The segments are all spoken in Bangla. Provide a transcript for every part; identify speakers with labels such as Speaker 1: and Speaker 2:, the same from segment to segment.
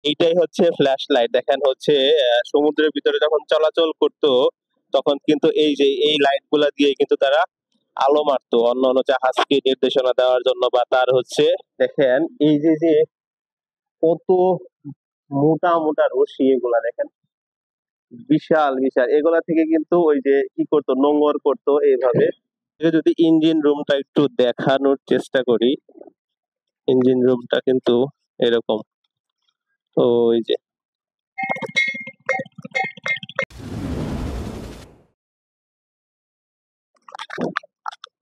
Speaker 1: এইটাই হচ্ছে ফ্ল্যাশ লাইট। দেখেন হচ্ছে সমুদ্রের ভিতরে যখন চলাচল করতো তখন কিন্তু এই যে এই লাইট গুলা দিয়ে কিন্তু তারা আলো মারতো অন্য অন্য জাহাজকে নির্দেশনা দেওয়ার জন্য, বা তার হচ্ছে দেখেন এই যে যে কত মোটা মোটা রশি, এগুলা দেখেন বিশাল বিশাল, এগুলা থেকে কিন্তু ওই যে কি করতো, নোঙর করতো এইভাবে। যদি ইঞ্জিন রুমটা একটু দেখানোর চেষ্টা করি, ইঞ্জিন রুমটা কিন্তু এরকম। তো ওই যে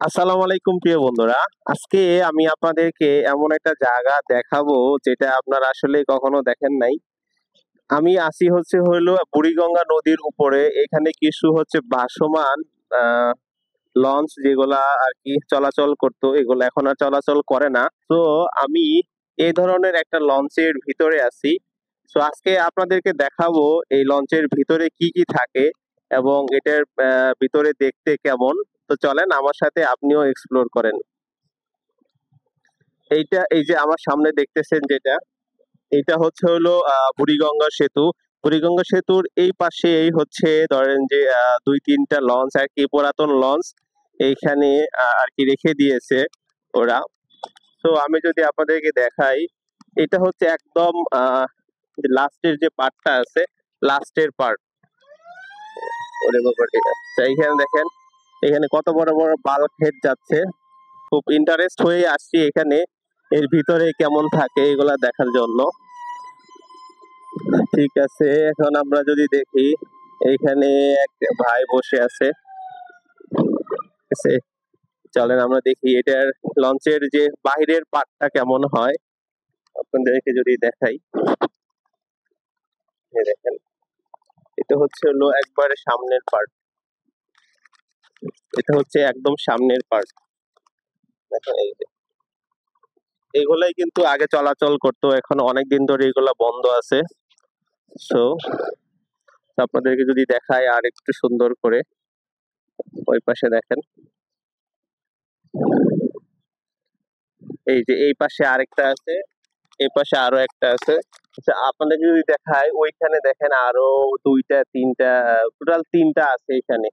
Speaker 1: আসসালামু আলাইকুম প্রিয় বন্ধুরা, আজকে আমি আপনাদেরকে এমন একটা জায়গা দেখাবো যেটা আপনারা আসলে কখনো দেখেন নাই। আমি আসি হচ্ছে হইলো বুড়িগঙ্গা নদীর উপরে। এখানে কিছু হচ্ছে ভাসমান আহ লঞ্চ যেগুলা আর কি চলাচল করতো, এগুলো এখন আর চলাচল করে না। তো আমি এই ধরনের একটা লঞ্চের ভিতরে আছি। তো আজকে আপনাদেরকে দেখাবো এই লঞ্চের ভিতরে কি কি থাকে এবং এটার ভিতরে দেখতে কেমন। তো চলেন আমার সাথে আপনিও এক্সপ্লোর করেন। এইটা এই যে আমার সামনে দেখতেছেন যেটা, এটা হচ্ছে হলো বুড়িগঙ্গা সেতু। বুড়িগঙ্গা সেতুর এই পাশে এই হচ্ছে ধরেন যে দুই তিনটা লঞ্চ আর কি, পুরাতন লঞ্চ এইখানে আর কি রেখে দিয়েছে ওরা। তো আমি যদি আপনাদেরকে দেখাই, এটা হচ্ছে একদম লাস্টের যে পার্টটা আছে, লাস্টের পার্ট। ওরে বাবা রে। তো এইখানে দেখেন, এখানে কত বড় বড় বাল্ক হেড যাচ্ছে। খুব ইন্টারেস্ট হয়ে আসছি এখানে এর ভিতরে কেমন থাকে এগুলা দেখার জন্য। ঠিক আছে, এখন আমরা যদি দেখি, এইখানে এক ভাই বসে আছে। ঠিক আছে, চলেন আমরা দেখি এটার লঞ্চের যে বাহিরের পার্টটা কেমন হয় আপনাদেরকে যদি দেখাই। এই দেখেন, এটা হচ্ছে হলো একবারে সামনের পার্ট। এটা হচ্ছে একদম সামনের পার্ট। দেখেন এই যে এগুলাই কিন্তু আগে চলাচল করতো, এখন অনেক দিন ধরে এগুলা বন্ধ আছে। সো আপনাদেরকে যদি দেখাই আর একটু সুন্দর করে, ওই পাশে দেখেন, এই যে এই পাশে আরেকটা আছে, এই পাশে আরো একটা আছে। আচ্ছা, আপনাদের যদি দেখায় ওইখানে দেখেন আরো দুইটা তিনটা, টোটাল তিনটা আছে এখানে,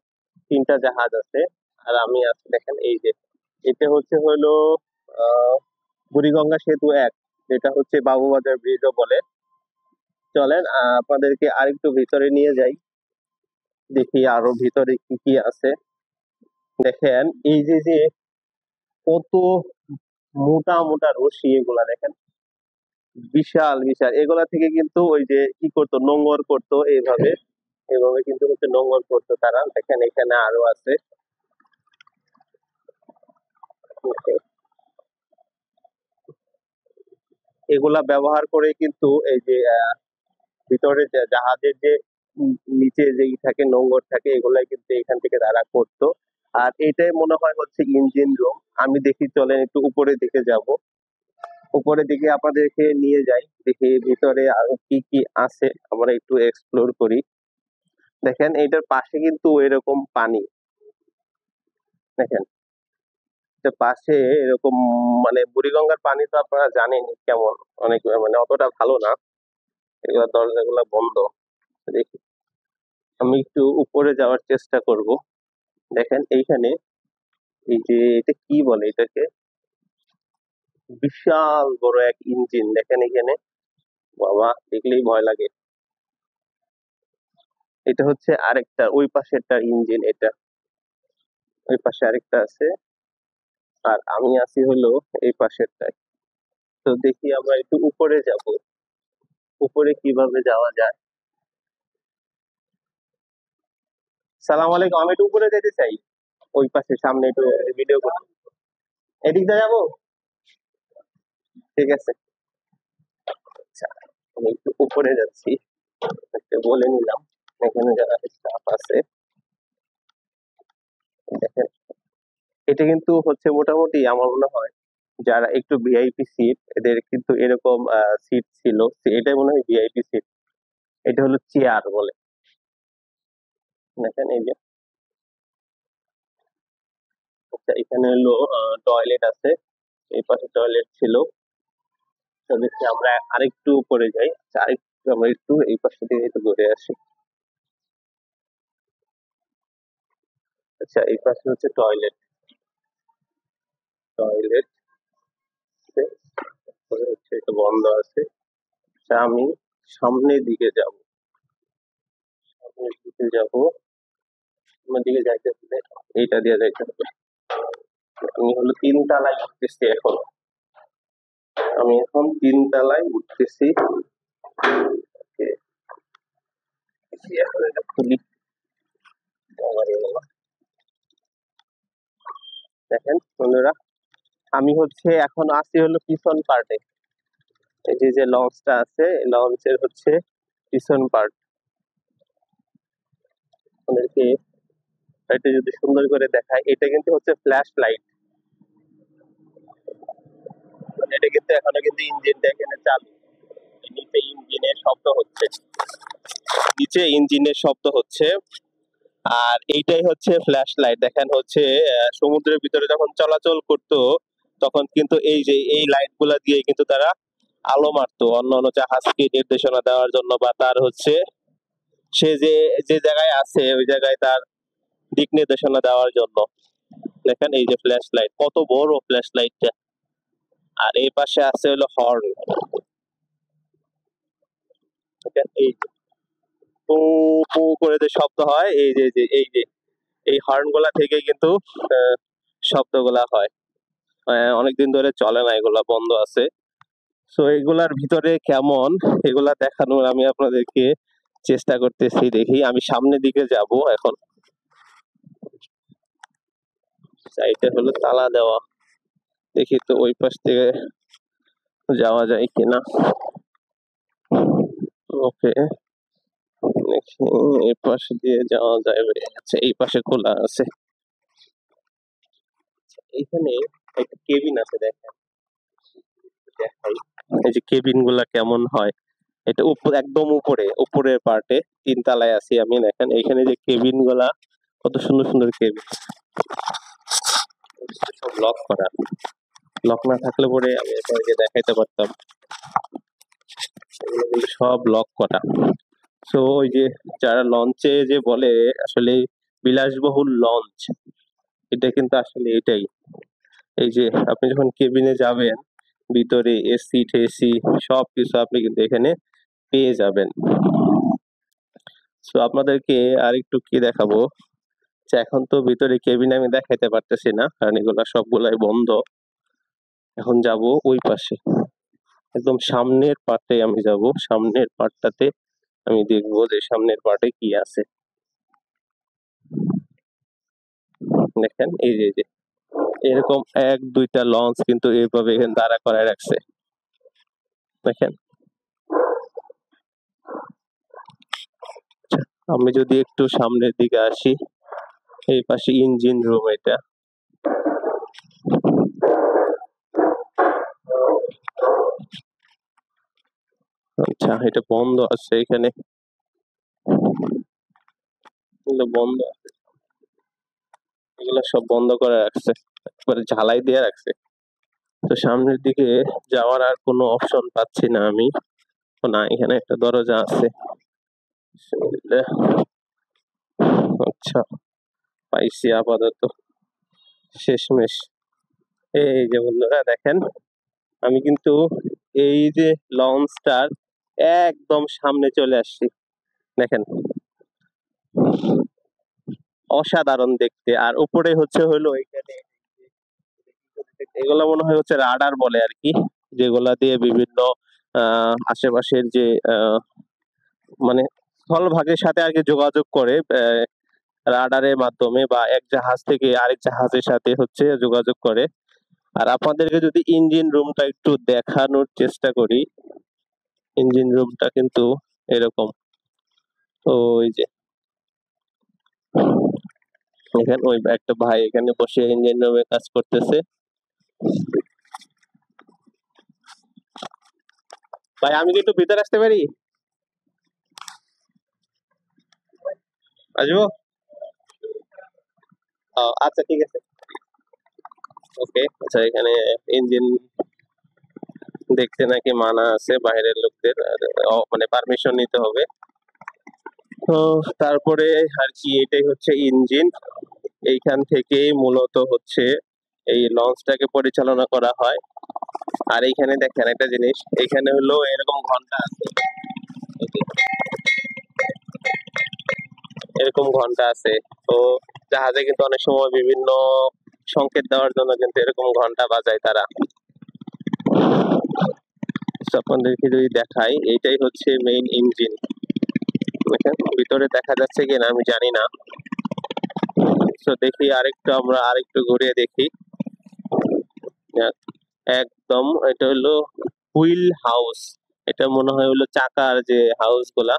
Speaker 1: তিনটা জাহাজ আছে। আর আমি আছি দেখেন এই যে, এটা হচ্ছে হলো আহ বুড়িগঙ্গা সেতু এক, যেটা হচ্ছে বাবুবাজার ব্রিজও বলে। চলেন আপনাদেরকে আরেকটু ভিতরে নিয়ে যাই, দেখি আরো ভিতরে কি কি আছে। দেখেন এই যে যে কত মোটা মোটা রশি, এগুলা দেখেন বিশাল বিশাল, এগুলা থেকে কিন্তু ওই যে কি করতো, নোঙর করতো এইভাবে, এইভাবে কিন্তু হচ্ছে নোঙর করতো তারা। দেখেন এখানে আরো আছে। এগুলা ব্যবহার করে কিন্তু এই যে ভিতরে যে জাহাজের যে নিচে যে থাকে, নোঙর থাকে, এগুলাই কিন্তু এখান থেকে তারা করতো। আর এটাই মনে হয় হচ্ছে ইঞ্জিন রুম। আমি দেখি, চলেন একটু উপরের দিকে যাব, উপরের দিকে আপনাদেরকে নিয়ে যাই, দেখি ভিতরে আরো কি কি আছে, আমরা একটু এক্সপ্লোর করি। দেখেন এইটার পাশে কিন্তু এরকম পানি, দেখেন এটার পাশে এরকম, মানে বুড়িগঙ্গার পানি তো আপনারা জানেন কেমন, অনেক মানে অতটা ভালো না। এগুলা দরজাগুলা বন্ধ। দেখি, আমি একটু উপরে যাওয়ার চেষ্টা করব। দেখেন এইখানে এই যে এটা কি বলে এটাকে, বিশাল বড় এক ইঞ্জিন দেখেন এখানে, বাবা দেখলেই ভয় লাগে। এটা হচ্ছে আরেকটা, ওই পাশেরটা ইঞ্জিন এটা, ওই পাশে আরেকটা আছে। আর আমি আছি হলো এই পাশেরটায়। তো দেখি আমরা একটু উপরে যাব, উপরে কিভাবে যাওয়া যায়। সালাম আলাইকুম, আমি একটু উপরে যেতে চাই, ওই পাশে সামনে একটু ভিডিও করি। এদিক দিয়ে যাবো, ঠিক আছে। আচ্ছা, আমি একটু উপরে যাচ্ছি, একটু বলে নিলাম এখানে যারা স্টাফ আছে। দেখেন এটা কিন্তু হচ্ছে মোটামুটি আমার মনে হয় যারা একটু ভিআইপি সিট, এদের কিন্তু এরকম সিট ছিল। এটাই মনে হয় ভিআইপি সিট। এটা হলো চেয়ার বলে। দেখেন এই যে, আচ্ছা এখানে হলো টয়লেট আছে, এই পাশে টয়লেট ছিল। তাদেরকে আমরা আরেকটু উপরে যাই। আচ্ছা, আরেকটু আমরা একটু এই পাশে দিয়ে একটু ঘুরে আসি। আচ্ছা, এই পাশে হচ্ছে টয়লেট। টয়লেট হচ্ছে এটা বন্ধ আছে। আচ্ছা, আমি সামনের দিকে যাব। সামনের দিকে যাব। সামনের দিকে যাইতে হলে এইটা দিয়ে যাইতে হবে। আমি হলো 3 তলায় উঠতেছি এখন। আমি এখন 3 তলায় উঠতেছি। ওকে, এখন এটা খুলি। আমার এগুলো দেখেন বন্ধুরা, আমি হচ্ছে এখন আছি হলো পিছন পার্টে। এই যে যে লঞ্চটা আছে, লঞ্চের হচ্ছে পিছন পার্ট। আপনাদেরকে এটা যদি সুন্দর করে দেখায়, এটা কিন্তু হচ্ছে ফ্ল্যাশ লাইট। এটা কিন্তু এখনো কিন্তু ইঞ্জিনটা এখানে চালু। নিচে ইঞ্জিনের শব্দ হচ্ছে, নিচে ইঞ্জিনের শব্দ হচ্ছে। আর এইটাই হচ্ছে ফ্ল্যাশ লাইট। দেখেন হচ্ছে সমুদ্রের ভিতরে যখন চলাচল করতো, তখন কিন্তু এই যে এই লাইট গুলা দিয়ে কিন্তু তারা আলো মারতো অন্য অন্য জাহাজকে নির্দেশনা দেওয়ার জন্য, বা তার হচ্ছে সে যে যে জায়গায় আছে ওই জায়গায় তার দিক নির্দেশনা দেওয়ার জন্য। দেখেন এই যে ফ্ল্যাশ লাইট, কত বড় ফ্ল্যাশ লাইটটা। আর এই পাশে আছে হলো হর্ন। এই যে পু পু করে যে শব্দ হয়, এই যে এই হর্ন গুলা থেকে কিন্তু শব্দগুলা হয়। অনেকদিন ধরে চলে না, এগুলা বন্ধ আছে। তো এগুলার ভিতরে কেমন, এগুলা দেখানোর আমি আপনাদেরকে চেষ্টা করতেছি। দেখি, আমি সামনের দিকে যাব এখন। এটা হলো তালা দেওয়া। দেখি তো ওই পাশ থেকে যাওয়া যায় কিনা। ওকে, এই পাশে দিয়ে যাওয়া যাবে। আচ্ছা, এই পাশে খোলা আছে। এখানে একটা কেবিন আছে, দেখেন দেখাই। এই যে কেবিন গুলা কেমন হয়, এটা একদম উপরে, উপরের পার্টে 3 তলায় আছি আমি। দেখেন এখানে যে কেবিন গুলা, কত সুন্দর সুন্দর কেবিন। সব লক করা। লক না থাকলে পরে আমি আপনাদেরকে দেখাইতে পারতাম। এগুলো কিন্তু সব লক করা। তো ওই যে যারা লঞ্চে যে বলে আসলে বিলাসবহুল লঞ্চ, এটা কিন্তু আসলে এটাই। এই যে আপনি যখন কেবিনে যাবেন, ভিতরে এসি টেসি সবকিছু আপনি কিন্তু এখানে পেয়ে যাবেন। তো আপনাদেরকে আরেকটু কি দেখাবো, যে এখন তো ভিতরে কেবিন আমি দেখাইতে পারতেছি না, কারণ এগুলা সবগুলাই বন্ধ। এখন যাব ওই পাশে, একদম সামনের পার্টে আমি যাব। সামনের পার্টটাতে আমি দেখবো যে সামনের পার্টে কি আছে। দেখেন এই যে এরকম 1-2টা লঞ্চ কিন্তু এইভাবে এখানে দাঁড়া করায় রাখছে। দেখেন, আমি যদি একটু সামনের দিকে আসি, এই পাশে ইঞ্জিন রুম এটা। আচ্ছা, এটা বন্ধ আছে এখানে, এগুলো বন্ধ আছে। এগুলো সব বন্ধ করে রাখছে, একবারে ঝালাই দিয়ে রাখছে। তো সামনের দিকে যাওয়ার আর কোনো অপশন পাচ্ছি না আমি। তো না, এখানে একটা দরজা আছে। আচ্ছা, পাইছি আপাতত, শেষমেশ। এই যে বন্ধুরা দেখেন, আমি কিন্তু এই যে লঞ্চটার একদম সামনে চলে আসছি। দেখেন, অসাধারণ দেখতে। আর উপরে হচ্ছে হলো এখানে এগুলা মনে হয় হচ্ছে রাডার বলে আর কি, যেগুলা দিয়ে বিভিন্ন আশেপাশের যে মানে স্থলভাগের সাথে আর কি যোগাযোগ করে, রাডারের মাধ্যমে, বা এক জাহাজ থেকে আরেক জাহাজের সাথে হচ্ছে যোগাযোগ করে। আর আপনাদেরকে যদি ইঞ্জিন রুমটা একটু দেখানোর চেষ্টা করি, ইঞ্জিন রুমটা কিন্তু এরকম। ওই যে এখানে ওই একটা ভাই এখানে বসে ইঞ্জিন রুমে কাজ করতেছে। ভাই, আমি কি একটু ভিতরে আসতে পারি? আসবো? আচ্ছা, ঠিক আছে। ওকে, আচ্ছা, এখানে ইঞ্জিন দেখতে নাকি মানা আছে বাইরের লোকদের, মানে পারমিশন নিতে হবে। তো তারপরে আর কি, এটাই হচ্ছে ইঞ্জিন। এইখান থেকেই মূলত হচ্ছে এই লঞ্চটাকে পরিচালনা করা হয়। আর এইখানে দেখেন একটা জিনিস, এখানে হলো এরকম ঘন্টা আছে, এই যে এরকম ঘন্টা আছে। তো জাহাজে কিন্তু অনেক সময় বিভিন্ন সংকেত দেওয়ার জন্য কিন্তু এরকম ঘন্টা বাজায় তারা। তো আপনাদেরকে যদি দেখাই, এইটাই হচ্ছে মেইন ইঞ্জিন। দেখেন ভিতরে দেখা যাচ্ছে কিনা আমি জানি না। তো দেখি আমরা আরেকটু ঘুরিয়ে দেখি। একদম এটা হলো হুইল হাউস। এটা মনে হয় হলো চাকার যে হাউস গুলা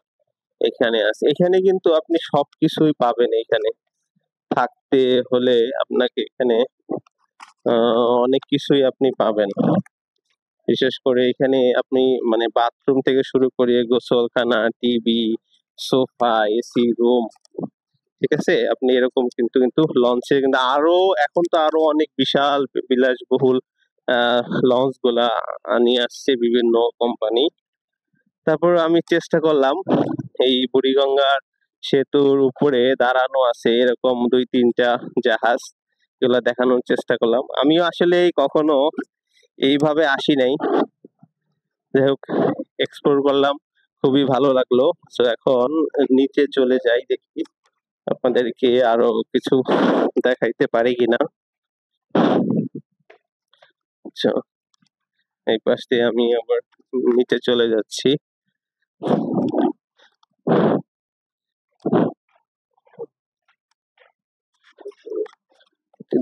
Speaker 1: এখানে আছে। এখানে কিন্তু আপনি সবকিছুই পাবেন। এখানে থাকতে হলে আপনাকে এখানে অনেক কিছুই আপনি পাবেন। বিশেষ করে এখানে আপনি মানে বাথরুম থেকে শুরু করে গোসলখানা, টিভি, সোফা, এসি রুম, ঠিক আছে, আপনি এরকম কিন্তু কিন্তু লঞ্চে কিন্তু এখন তো আরো অনেক বিশাল বিলাসবহুল লঞ্চ গুলা নিয়ে আসছে বিভিন্ন কোম্পানি। তারপর আমি চেষ্টা করলাম এই বুড়িগঙ্গার সেতুর উপরে দাঁড়ানো আছে এরকম ২-৩টা জাহাজ, এগুলা দেখানোর চেষ্টা করলাম। আমিও আসলে কখনো এইভাবে আসি নাই। যাই হোক, এক্সপ্লোর করলাম, খুবই ভালো লাগলো। তো এখন নিচে চলে যাই, দেখি আপনাদেরকে আরো কিছু দেখাইতে পারি কিনা। আচ্ছা, এই পাশ দিয়ে আমি আবার নিচে চলে যাচ্ছি।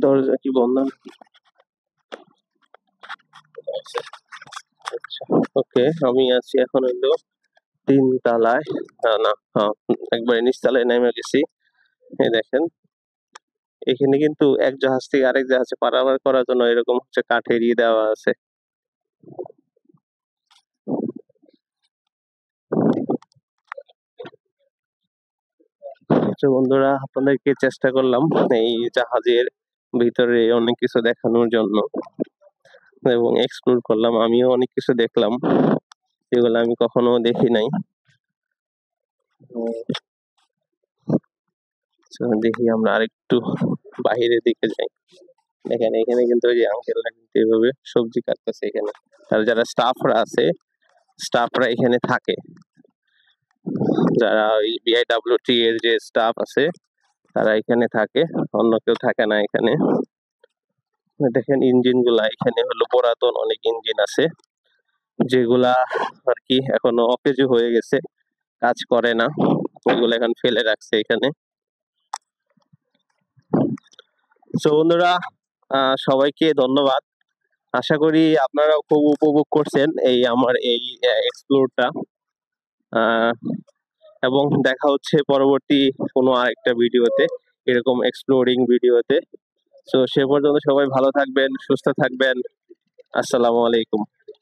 Speaker 1: দরজা কি বন্ধ? আচ্ছা, ওকে, আমি আছি এখন হইলো ৩ তলায়। না, একবার নিচ তলায় নেমে গেছি। এই দেখেন, এখানে কিন্তু এক জাহাজ থেকে আরেক জাহাজে পারাপার করার জন্য এরকম হচ্ছে কাঠের দেওয়া আছে। তো বন্ধুরা, আপনাদেরকে চেষ্টা করলাম এই জাহাজের ভিতরে অনেক কিছু দেখানোর জন্য এবং এক্সপ্লোর করলাম। আমিও অনেক কিছু দেখলাম যেগুলো আমি কখনো দেখি নাই। দেখি আমরা আরেকটু বাহিরের দিকে যাই। দেখেন এখানে কিন্তু ওই যে আঙ্কেলরা কিন্তু এভাবে সবজি কাটতেছে এখানে। আর যারা স্টাফরা এখানে থাকে, যারা ওই বিআইডব্লিউটি এর যে স্টাফ আছে তারা এখানে থাকে, অন্য কেউ থাকে না এখানে। দেখেন ইঞ্জিন গুলা এখানে হলো পুরাতন অনেক ইঞ্জিন আছে, যেগুলা আর কি এখনো অকেজো হয়ে গেছে, কাজ করে না, ওইগুলো এখন ফেলে রাখছে এখানে। তো বন্ধুরা, সবাইকে ধন্যবাদ। আশা করি আপনারাও খুব উপভোগ করছেন এই আমার এই এক্সপ্লোরটা। এবং দেখা হচ্ছে পরবর্তী কোনো আরেকটা ভিডিওতে, এরকম এক্সপ্লোরিং ভিডিওতে। তো সে পর্যন্ত সবাই ভালো থাকবেন, সুস্থ থাকবেন। আসসালামু আলাইকুম।